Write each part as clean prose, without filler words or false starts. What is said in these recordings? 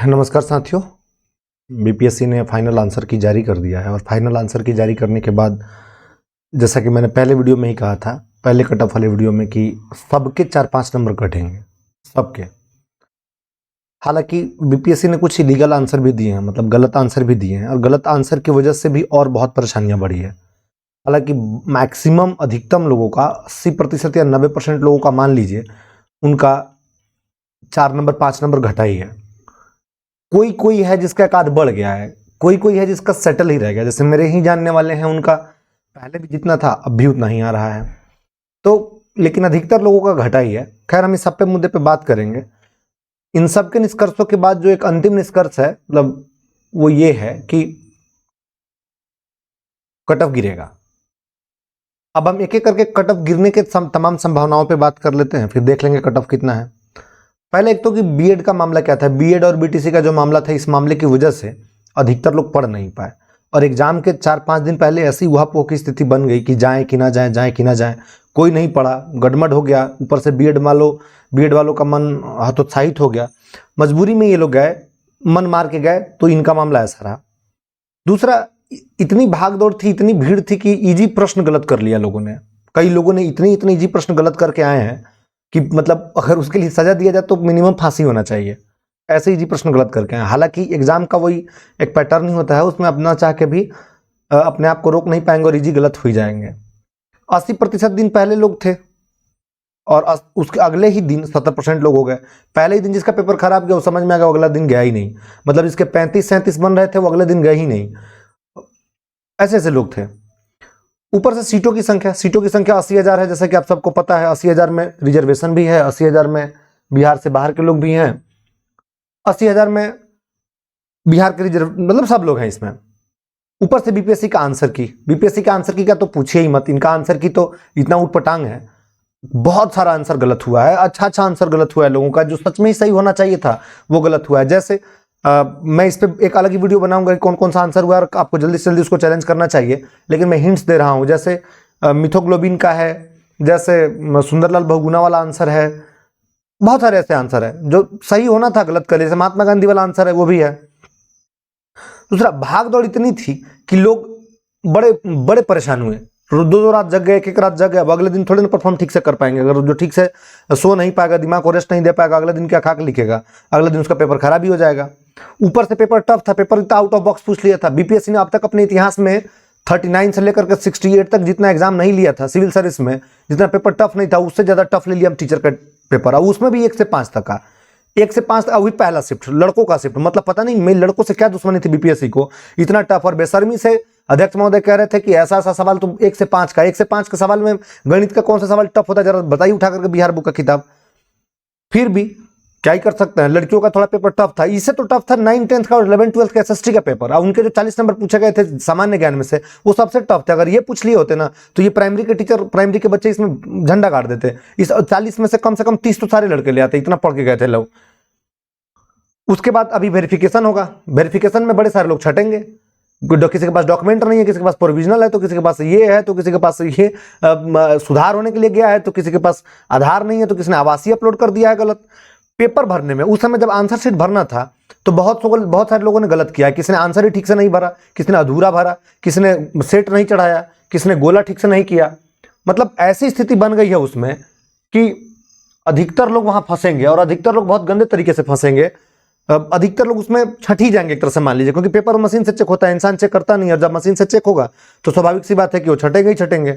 नमस्कार साथियों। बीपीएससी ने फाइनल आंसर की जारी कर दिया है और फाइनल आंसर की जारी करने के बाद जैसा कि मैंने पहले वीडियो में ही कहा था, पहले कट ऑफ वाले वीडियो में, कि सबके 4-5 नंबर कटेंगे, सबके। हालांकि बीपीएससी ने कुछ इलीगल आंसर भी दिए हैं, मतलब गलत आंसर भी दिए हैं, और गलत आंसर की वजह से भी और बहुत परेशानियां बढ़ी है। हालांकि मैक्सिमम, अधिकतम लोगों का 80% या 90% लोगों का मान लीजिए उनका 4 नंबर 5 नंबर घटा ही है। कोई कोई है जिसका एक आध बढ़ गया है, कोई कोई है जिसका सेटल ही रह गया। जैसे मेरे ही जानने वाले हैं, उनका पहले भी जितना था अब भी उतना ही आ रहा है। तो लेकिन अधिकतर लोगों का घटा ही है। खैर, हम इस सब पे मुद्दे पे बात करेंगे। इन सब के निष्कर्षों के बाद जो एक अंतिम निष्कर्ष है, मतलब वो ये है कि कट ऑफ गिरेगा। अब हम एक एक करके कट ऑफ गिरने के तमाम संभावनाओं पे बात कर लेते हैं, फिर देख लेंगे कट ऑफ कितना है। पहले एक तो कि बीएड का मामला क्या था। बीएड और बीटीसी का जो मामला था, इस मामले की वजह से अधिकतर लोग पढ़ नहीं पाए और एग्जाम के 4-5 दिन पहले ऐसी उहापोह की स्थिति बन गई कि जाएं कि ना जाएं, जाएं कि ना जाएं। कोई नहीं पढ़ा, गड़बड़ हो गया। ऊपर से बीएड वालों का मन हतोत्साहित हो गया। मजबूरी में ये लोग गए, मन मार के गए, तो इनका मामला ऐसा रहा। दूसरा, इतनी भागदौड़ थी, इतनी भीड़ थी कि इजी प्रश्न गलत कर लिया लोगों ने। कई लोगों ने इतनी इजी प्रश्न गलत करके आए हैं कि मतलब अगर उसके लिए सजा दिया जाए तो मिनिमम फांसी होना चाहिए। ऐसे इजी प्रश्न गलत करके आए। हालांकि एग्जाम का वही एक पैटर्न ही होता है, उसमें अपना चाह के भी अपने आप को रोक नहीं पाएंगे और इजी गलत हो ही जाएंगे। 80% दिन पहले लोग थे और उसके अगले ही दिन 70% लोग हो गए। पहले ही दिन जिसका पेपर खराब गया वो समझ में आ गया, अगला दिन गया ही नहीं। मतलब जिसके 35-37 बन रहे थे वो अगले दिन गए ही नहीं। ऐसे ऐसे लोग थे। ऊपर से सीटों की संख्या 80,000 है, जैसा कि आप सबको पता है। 80,000 में रिजर्वेशन भी है, 80,000 में बिहार से बाहर के लोग भी हैं, 80,000 में बिहार के रिजर्व, मतलब सब लोग हैं इसमें। ऊपर से बीपीएससी का आंसर की का तो पूछिए ही मत। इनका आंसर की तो इतना उटपटांग है, बहुत सारा आंसर गलत हुआ है। अच्छा आंसर गलत हुआ है लोगों का, जो सच में ही सही होना चाहिए था वो गलत हुआ है। जैसे मैं इस पर एक अलग ही वीडियो बनाऊंगा कि कौन कौन सा आंसर हुआ है और आपको जल्दी से जल्दी उसको चैलेंज करना चाहिए, लेकिन मैं हिंट्स दे रहा हूं। जैसे मिथोग्लोबिन का है, जैसे सुंदरलाल बहुगुणा वाला आंसर है। बहुत सारे ऐसे आंसर है जो सही होना था गलत कर लिया। जैसे महात्मा गांधी वाला आंसर है, वो भी है। दूसरा, भाग दौड़ इतनी थी कि लोग बड़े बड़े परेशान हुए। 2 रात जग गए, एक रात जग गए। अब अगले दिन थोड़े ना परफॉर्म ठीक से कर पाएंगे। अगर जो ठीक से सो नहीं पाएगा, दिमाग को रेस्ट नहीं दे पाएगा, अगले दिन क्या खाक लिखेगा? अगले दिन उसका पेपर खराब ही हो जाएगा। ऊपर से पेपर टफ था, पेपर इतना आउट ऑफ बॉक्स पूछ लिया था। बीपीएससी ने अब तक अपने इतिहास में 39 से लेकर के 68 तक जितना एग्जाम नहीं लिया था सिविल सर्विस में, जितना पेपर टफ नहीं था, उससे ज्यादा टफ ले लिया हम टीचर का पेपर। अब उसमें भी 1 से 5 तक का, 1 से 5 अभी पहला शिफ्ट, लड़कों का शिफ्ट। मतलब पता नहीं मेरे लड़कों से क्या दुश्मनी थी बीपीएससी को, इतना टफ। और बेशर्मी से अध्यक्ष महोदय कह रहे थे कि ऐसा सवाल तुम 1 से 5 का, 1 से 5 के सवाल में गणित का कौन सा सवाल टफ होता है, जरा बताइए उठा करके बिहार बुक का किताब। फिर भी क्या ही कर सकते हैं, लड़कियों का थोड़ा पेपर टफ था। इससे तो टफ था 9th-10th का और 11th-12th का एसएसटी का पेपर। और उनके जो 40 नंबर पूछे गए थे सामान्य ज्ञान में से, वो सबसे टफ थे। अगर ये पूछ लिए होते ना तो ये प्राइमरी के बच्चे इसमें झंडा गाड़ देते। इस 40 में से कम 30 तो सारे लड़के ले आते, इतना पढ़ के गए थे लोग। उसके बाद अभी वेरिफिकेशन होगा। वेरिफिकेशन में बड़े सारे लोग छटेंगे। किसी के पास डॉक्यूमेंट नहीं है, किसी के पास प्रोविजनल है, तो किसी के पास ये है, तो किसी के पास ये सुधार होने के लिए गया है, तो किसी के पास आधार नहीं है, तो किसी ने आवासीय अपलोड कर दिया है गलत। पेपर भरने में उस समय जब आंसर शीट भरना था तो बहुत सारे लोगों ने गलत किया है। किसी ने आंसर ही ठीक से नहीं भरा, किसी ने अधूरा भरा, किसी ने सेट नहीं चढ़ाया, किसी ने गोला ठीक से नहीं किया। मतलब ऐसी स्थिति बन गई है उसमें कि अधिकतर लोग वहां फंसेंगे और अधिकतर लोग बहुत गंदे तरीके से फंसेंगे। अधिकतर लोग उसमें छट ही जाएंगे एक तरह से, मान लीजिए, क्योंकि पेपर मशीन से चेक होता है, इंसान चेक करता नहीं है। और जब मशीन से चेक होगा तो स्वाभाविक सी बात है कि वो छटेंगे ही छटेंगे।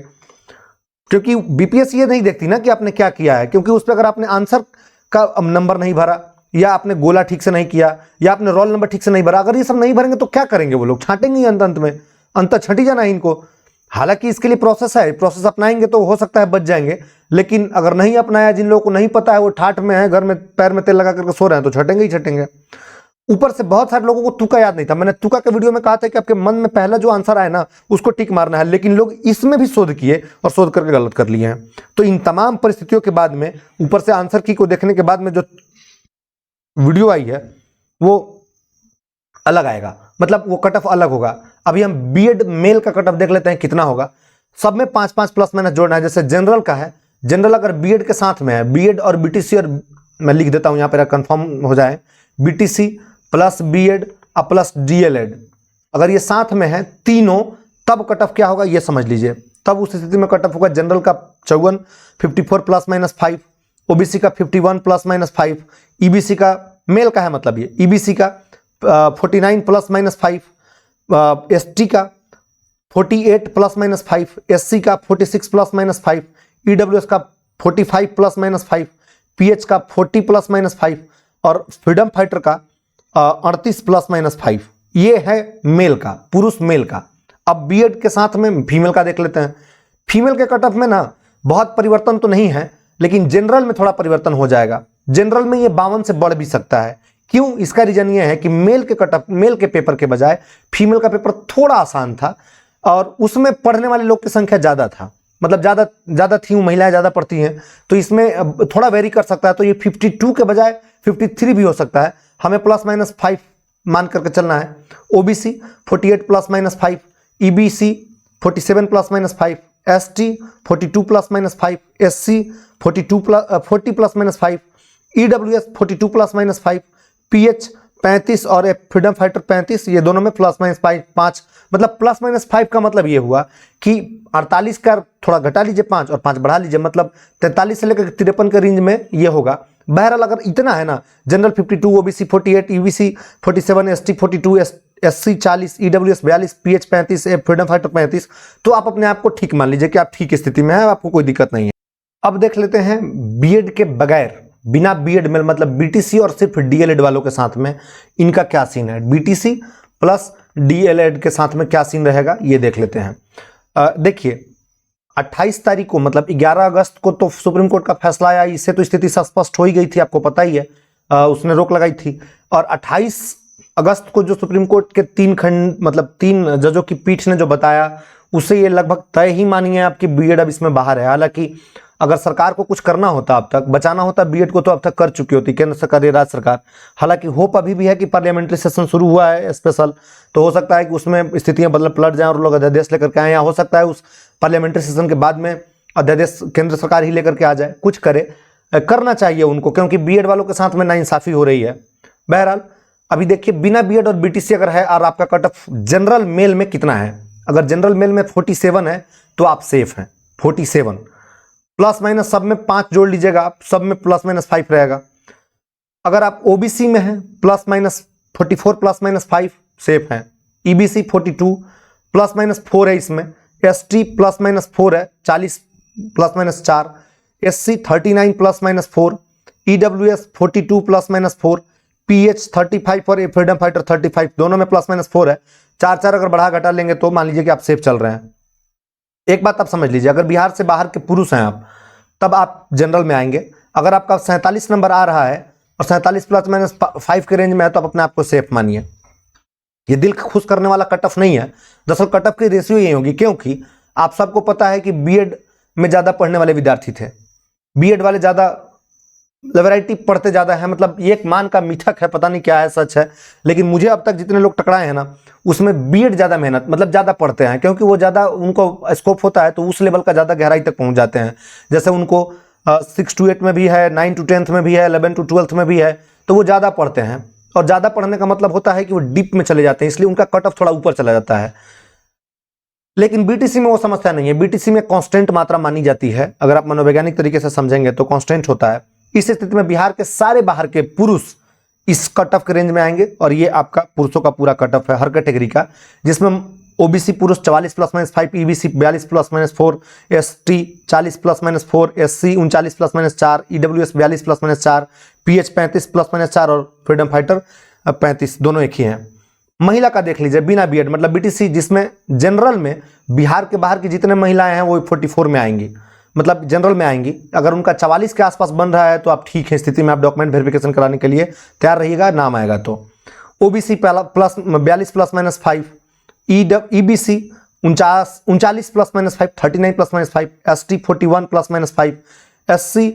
क्योंकि बीपीएससी ये नहीं देखती ना कि आपने क्या किया है, क्योंकि उस पर अगर आपने आंसर का नंबर नहीं भरा, या आपने गोला ठीक से नहीं किया, या आपने रोल नंबर ठीक से नहीं भरा, अगर ये सब नहीं भरेंगे तो क्या करेंगे वो लोग? छांटेंगे ही अंत में, अंत छट ही जाना है इनको। हालांकि इसके लिए प्रोसेस है, प्रोसेस अपनाएंगे तो हो सकता है बच जाएंगे, लेकिन अगर नहीं अपनाया, जिन लोगों को नहीं पता है, वो ठाठ में है, घर में पैर में तेल लगा करके सो रहे हैं, तो छटेंगे ही छटेंगे। ऊपर से बहुत सारे लोगों को तुका याद नहीं था। मैंने तुका के वीडियो में कहा था कि आपके मन में पहला जो आंसर आए ना उसको टिक मारना है, लेकिन लोग इसमें भी शोध किए और शोध करके गलत कर लिए हैं। तो इन तमाम परिस्थितियों के बाद में, ऊपर से आंसर की को देखने के बाद में जो वीडियो आई है वो अलग आएगा, मतलब वो कट ऑफ अलग होगा। अभी हम बीएड मेल का कट ऑफ देख लेते हैं कितना होगा। सब में 5-5 प्लस माइनस जोड़ना है। जैसे जनरल का है, जनरल अगर बीएड के साथ में है, बीएड और बीटीसी, और मैं लिख देता हूं यहां पर कंफर्म हो जाए, बीटीसी प्लस बीएड और प्लस डीएलएड, अगर ये साथ में है तीनों, तब कट ऑफ क्या होगा ये समझ लीजिए। तब उस स्थिति में कट ऑफ होगा जनरल का 54, 54 प्लस माइनस 5, ओबीसी का 51 प्लस माइनस 5, ईबीसी का मेल का है मतलब ये, ईबीसी का 49 प्लस माइनस 5, एसटी का 48 प्लस माइनस 5, एससी का 46 प्लस माइनस 5, ईडब्ल्यूएस का 45 प्लस माइनस 5, पीएच का 40 प्लस माइनस 5 और फ्रीडम फाइटर का 38 प्लस माइनस 5। ये है मेल का, पुरुष मेल का। अब बीएड के साथ में फीमेल का देख लेते हैं। फीमेल के कट ऑफ में ना बहुत परिवर्तन तो नहीं है, लेकिन जनरल में थोड़ा परिवर्तन हो जाएगा। जनरल में ये 52 से बढ़ भी सकता है। क्यों? इसका रीजन ये है कि मेल के कट ऑफ, मेल के पेपर के बजाय फीमेल का पेपर थोड़ा आसान था और उसमें पढ़ने वाले लोग की संख्या ज़्यादा था, मतलब ज़्यादा थी, महिलाएं ज़्यादा पढ़ती हैं, तो इसमें थोड़ा वेरी कर सकता है। तो ये 52 के बजाय 53 भी हो सकता है, हमें प्लस माइनस 5 मान करके चलना है। OBC 48 plus minus 5, EBC 47 plus minus 5, ST 42 plus minus 5, SC 40 plus minus 5, EWS 42 plus minus 5, pH 35 और फ्रीडम फाइटर 35, ये दोनों में प्लस माइनस 5। मतलब प्लस माइनस 5 का मतलब ये हुआ कि 48 का थोड़ा घटा लीजिए 5 और 5 बढ़ा लीजिए, मतलब 43 से लेकर 53 के रेंज में ये होगा। बहरहाल अगर इतना है ना, general 52, OBC 48, EBC 47, ST 42, SC 40, EWS 42, pH 35, freedom fighter 35, तो आप अपने आप को ठीक मान लीजिए कि आप ठीक स्थिति में हैं, आपको कोई दिक्कत नहीं है। अब देख लेते हैं बीएड के बगैर, बिना बीएड में, मतलब बीटीसी और सिर्फ डीएलएड वालों के साथ में इनका क्या सीन है। बीटीसी प्लस डीएलएड के साथ में क्या सीन रहेगा ये देख लेते हैं। देखिए 28 तारीख को, मतलब 11 अगस्त को तो सुप्रीम कोर्ट का फैसला आया, इससे तो स्थिति स्पष्ट हो ही गई थी, आपको पता ही है, उसने रोक लगाई थी। और 28 अगस्त को जो सुप्रीम कोर्ट के 3 जजों की पीठ ने जो बताया, उससे ये लगभग तय ही मानिए आपकी बीएड अब इसमें बाहर है। हालांकि अगर सरकार को कुछ करना होता, अब तक बचाना होता बीएड को, तो अब तक कर चुकी होती केंद्र सरकार या राज्य सरकार। हालांकि होप अभी भी है कि पार्लियामेंट्री सेशन शुरू हुआ है स्पेशल, तो हो सकता है कि उसमें स्थितियां पलट जाएं और लोग अध्यादेश लेकर के आए, या हो सकता है उस पार्लियामेंट्री सेशन के बाद में अध्यादेश केंद्र सरकार ही लेकर के आ जाए। कुछ करे, करना चाहिए उनको, क्योंकि बीएड वालों के साथ में नाइंसाफी हो रही है। बहरहाल अभी देखिए, बिना बीएड और बीटीसी अगर है और आपका कट ऑफ जनरल मेल में कितना है, अगर जनरल मेल में 47 है तो आप सेफ हैं। 47 प्लस माइनस सब में 5 जोड़ लीजिएगा आप, सब में प्लस माइनस 5 रहेगा। अगर आप ओबीसी में हैं plus minus 44 plus minus 5 safe हैं। ईबीसी 42 प्लस माइनस 4 है इसमें, एसटी प्लस माइनस 4 है 40 plus minus 4, SC 39 plus minus 4, EWS 42 plus minus 4, pH 35 और फ्रीडम फाइटर 35, दोनों में प्लस माइनस 4 है। 4 अगर बढ़ा घटा लेंगे तो मान लीजिए कि आप सेफ चल रहे हैं। एक बात आप समझ लीजिए, अगर बिहार से बाहर के पुरुष हैं आप, तब आप जनरल में आएंगे। अगर आपका 47 नंबर आ रहा है और 47 प्लस माइनस 5 के रेंज में है, तो आप अपने आप को सेफ मानिए। ये दिल खुश करने वाला कट ऑफ नहीं है। दरअसल कट ऑफ की रेशियो यही होगी, क्योंकि आप सबको पता है कि बीएड में ज़्यादा पढ़ने वाले विद्यार्थी थे, बीएड वाले ज़्यादा वैरायटी पढ़ते ज़्यादा है। मतलब ये एक मान का मिथक है, पता नहीं क्या है, सच है, लेकिन मुझे अब तक जितने लोग टकराए हैं ना, उसमें बीएड ज़्यादा मेहनत, मतलब ज़्यादा पढ़ते हैं, क्योंकि वो ज़्यादा उनको स्कोप होता है, तो उस लेवल का ज़्यादा गहराई तक पहुँच जाते हैं। जैसे उनको 6 to 8 में भी है, 9 to 10th में भी है, 11 to 12th में भी है, तो वो ज़्यादा पढ़ते हैं। और ज़्यादा पढ़ने का मतलब होता है कि वो डीप में चले जाते हैं, इसलिए उनका कट ऑफ थोड़ा ऊपर चला जाता है। लेकिन बीटीसी में वो समस्या नहीं है। बीटीसी में कांस्टेंट मात्रा मानी जाती है, अगर आप मनोवैज्ञानिक तरीके से समझेंगे तो कांस्टेंट होता है। इस स्थिति में बिहार के सारे बाहर के पुरुष इस कट ऑफ के रेंज में आएंगे, और ये आपका पुरुषों का पूरा कट ऑफ है हर कैटेगरी का, जिसमें ओबीसी पुरुष 44 plus minus 5, EBC 42 plus minus 4, ST 40 plus minus 4, SC 39 plus minus 4, EWS 42 plus minus 4, pH 35 plus minus 4 और फ्रीडम फाइटर 35, दोनों एक ही हैं। महिला का देख लीजिए, बिना बीएड, मतलब बीटीसी, जिसमें जनरल में बिहार के बाहर की जितने महिलाएं हैं वो 44 में आएंगी, मतलब जनरल में आएंगी। अगर उनका 44 के आसपास बन रहा है तो आप ठीक है स्थिति में, आप डॉक्यूमेंट वेरिफिकेशन कराने के लिए तैयार रहिएगा, नाम आएगा तो। OBC plus 42 plus minus 5, EBC 39 plus minus 5, 39 plus minus 5, ST 41 plus minus 5, SC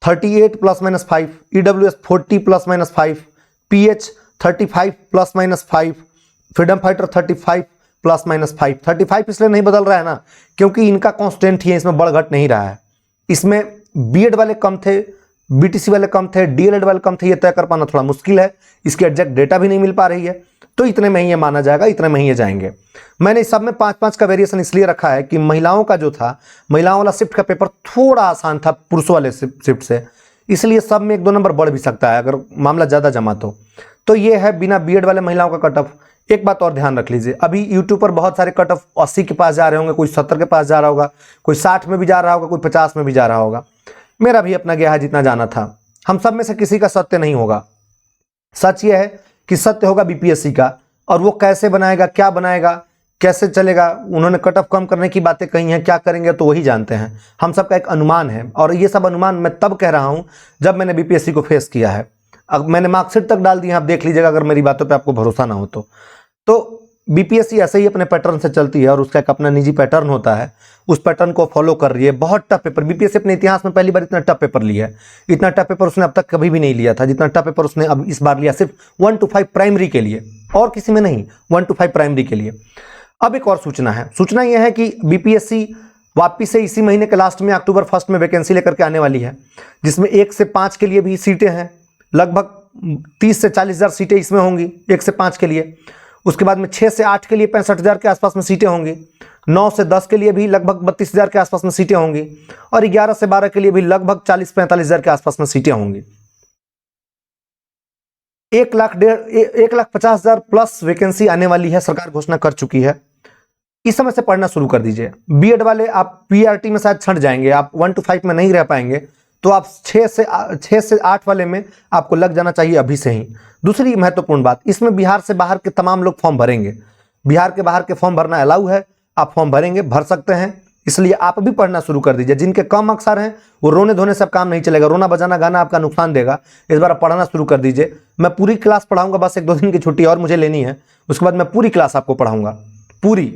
38 plus minus 5, EWS 40 plus minus 5, pH 35 plus minus 5, freedom fighter 35 plus minus 5। 35 इसलिए नहीं बदल रहा है ना, क्योंकि इनका कांस्टेंट ही है, इसमें बढ़ घट नहीं रहा है। इसमें बीएड वाले कम थे, बीटीसी वाले कम थे, डीएलएड वाले कम थे, ये तय कर पाना थोड़ा मुश्किल है, इसकी एग्जैक्ट डेटा भी नहीं मिल पा रही है, तो इतने में ही ये माना जाएगा, इतने में ही ये जाएंगे। मैंने इस सब में 5-5 का वेरिएशन इसलिए रखा है कि महिलाओं का जो था, महिलाओं वाला शिफ्ट का पेपर थोड़ा आसान था पुरुषों वाले शिफ्ट से, इसलिए सब में 1-2 नंबर बढ़ भी सकता है अगर मामला ज़्यादा जमा तो ये है बिना बीएड वाले महिलाओं का कट ऑफ। एक बात और ध्यान रख लीजिए, अभी यूट्यूब पर बहुत सारे कट ऑफ 80 के पास जा रहे होंगे, कोई 70 के पास जा रहा होगा, कोई 60 में भी जा रहा होगा, कोई 50 में भी जा रहा होगा। मेरा भी अपना गया है जितना जाना था। हम सब में से किसी का सत्य नहीं होगा। सच ये है कि सत्य होगा बीपीएससी का, और वो कैसे बनाएगा, क्या बनाएगा, कैसे चलेगा, उन्होंने कट ऑफ कम करने की बातें कही हैं, क्या करेंगे तो वही जानते हैं। हम सबका एक अनुमान है, और ये सब अनुमान मैं तब कह रहा हूं जब मैंने बीपीएससी को फेस किया है। अब मैंने मार्कशीट तक डाल दी है, आप देख लीजिएगा अगर मेरी बातों पे आपको भरोसा ना हो तो बीपीएससी ऐसे ही अपने पैटर्न से चलती है, और उसका एक अपना निजी पैटर्न होता है, उस पैटर्न को फॉलो कर रही है। बहुत टफ पेपर बीपीएससी अपने इतिहास में पहली बार इतना टफ पेपर लिया है। इतना टफ पेपर उसने अब तक कभी भी नहीं लिया था जितना टफ पेपर उसने अब इस बार लिया, सिर्फ 1 to 5 प्राइमरी के लिए, और किसी में नहीं, 1 to 5 प्राइमरी के लिए। अब एक और सूचना है, सूचना यह है कि बीपीएससी वापिस से इसी महीने के लास्ट में अक्टूबर 1 में वैकेंसी लेकर के आने वाली है, जिसमें 1 से 5 के लिए भी सीटें हैं। लगभग 30 से 40 हज़ार सीटें इसमें होंगी 1 से 5 के लिए। उसके बाद में 6 से 8 के लिए 65 हज़ार के आसपास में सीटें होंगी। 9 से 10 के लिए भी लगभग 32 हज़ार के आसपास में सीटें होंगी, और 11 से 12 के लिए भी लगभग 40-45 हज़ार के आसपास में सीटें होंगी। 1,50,000 प्लस वैकेंसी आने वाली है, सरकार घोषणा कर चुकी है। इस समय से पढ़ना शुरू कर दीजिए। बीएड वाले आप पीआरटी में शायद छंट जाएंगे, आप 1 to 5 में नहीं रह पाएंगे, तो आप 6 से 8 वाले में आपको लग जाना चाहिए अभी से ही। दूसरी महत्वपूर्ण बात, इसमें बिहार से बाहर के तमाम लोग फॉर्म भरेंगे। बिहार के बाहर के फॉर्म भरना अलाउ है, आप फॉर्म भरेंगे, भर सकते हैं, इसलिए आप भी पढ़ना शुरू कर दीजिए। जिनके कम अक्षर हैं वो रोने धोने से अब काम नहीं चलेगा, रोना बजाना गाना आपका नुकसान देगा। इस बार आप पढ़ना शुरू कर दीजिए। मैं पूरी क्लास पढ़ाऊंगा, बस 1-2 दिन की छुट्टी और मुझे लेनी है, उसके बाद मैं पूरी क्लास आपको पढ़ाऊंगा, पूरी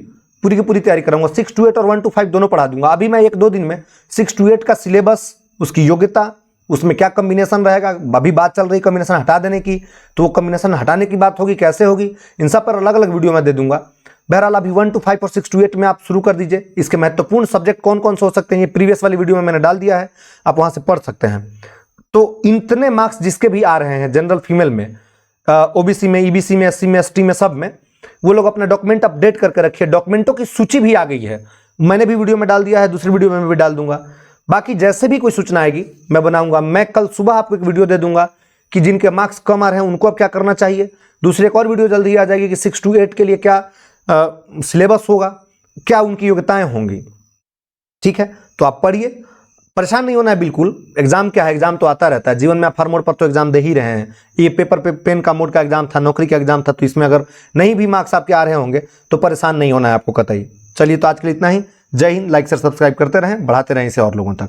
की पूरी तैयारी कराऊंगा। 6 to 8 और 1 to 5 दोनों पढ़ा दूंगा। अभी मैं 1-2 दिन में 6 to 8 का सिलेबस, उसकी योग्यता, उसमें क्या कॉम्बिनेशन रहेगा, अभी बात चल रही कॉम्बिनेशन हटा देने की, तो वो कॉम्बिनेशन हटाने की बात होगी, कैसे होगी, इन सब पर अलग अलग वीडियो मैं दे दूंगा। बहरहाल अभी 1 to 5 और 6 to 8 में आप शुरू कर दीजिए। इसके महत्वपूर्ण सब्जेक्ट कौन कौन से हो सकते हैं ये प्रीवियस वाली वीडियो में मैंने डाल दिया है, आप वहां से पढ़ सकते हैं। तो इतने मार्क्स जिसके भी आ रहे हैं जनरल फीमेल में, ओबीसी में, ईबीसी में, एससी में, एसटी में, सब में, वो लोग अपना डॉक्यूमेंट अपडेट करके रखिए। डॉक्यूमेंटों की सूची भी आ गई है, मैंने भी वीडियो में डाल दिया है, दूसरी वीडियो में भी डाल दूंगा। बाकी जैसे भी कोई सूचना आएगी मैं बनाऊंगा। मैं कल सुबह आपको एक वीडियो दे दूंगा कि जिनके मार्क्स कम आ रहे हैं उनको अब क्या करना चाहिए। दूसरी एक और वीडियो जल्दी आ जाएगी कि 6 to 8 के लिए क्या सिलेबस होगा, क्या उनकी योग्यताएं होंगी। ठीक है, तो आप पढ़िए, परेशान नहीं होना है बिल्कुल। एग्जाम क्या है, एग्जाम तो आता रहता है जीवन में, आप हर मोड पर तो एग्जाम दे ही रहे हैं। ये पेपर पे पेन का मोड का एग्जाम था, नौकरी का एग्जाम था, तो इसमें अगर नहीं भी मार्क्स आपके आ रहे होंगे तो परेशान नहीं होना है आपको कतई। चलिए, तो आज के लिए इतना ही। जय हिंद। लाइक शेयर सब्सक्राइब करते रहें, बढ़ाते रहें इसे और लोगों तक।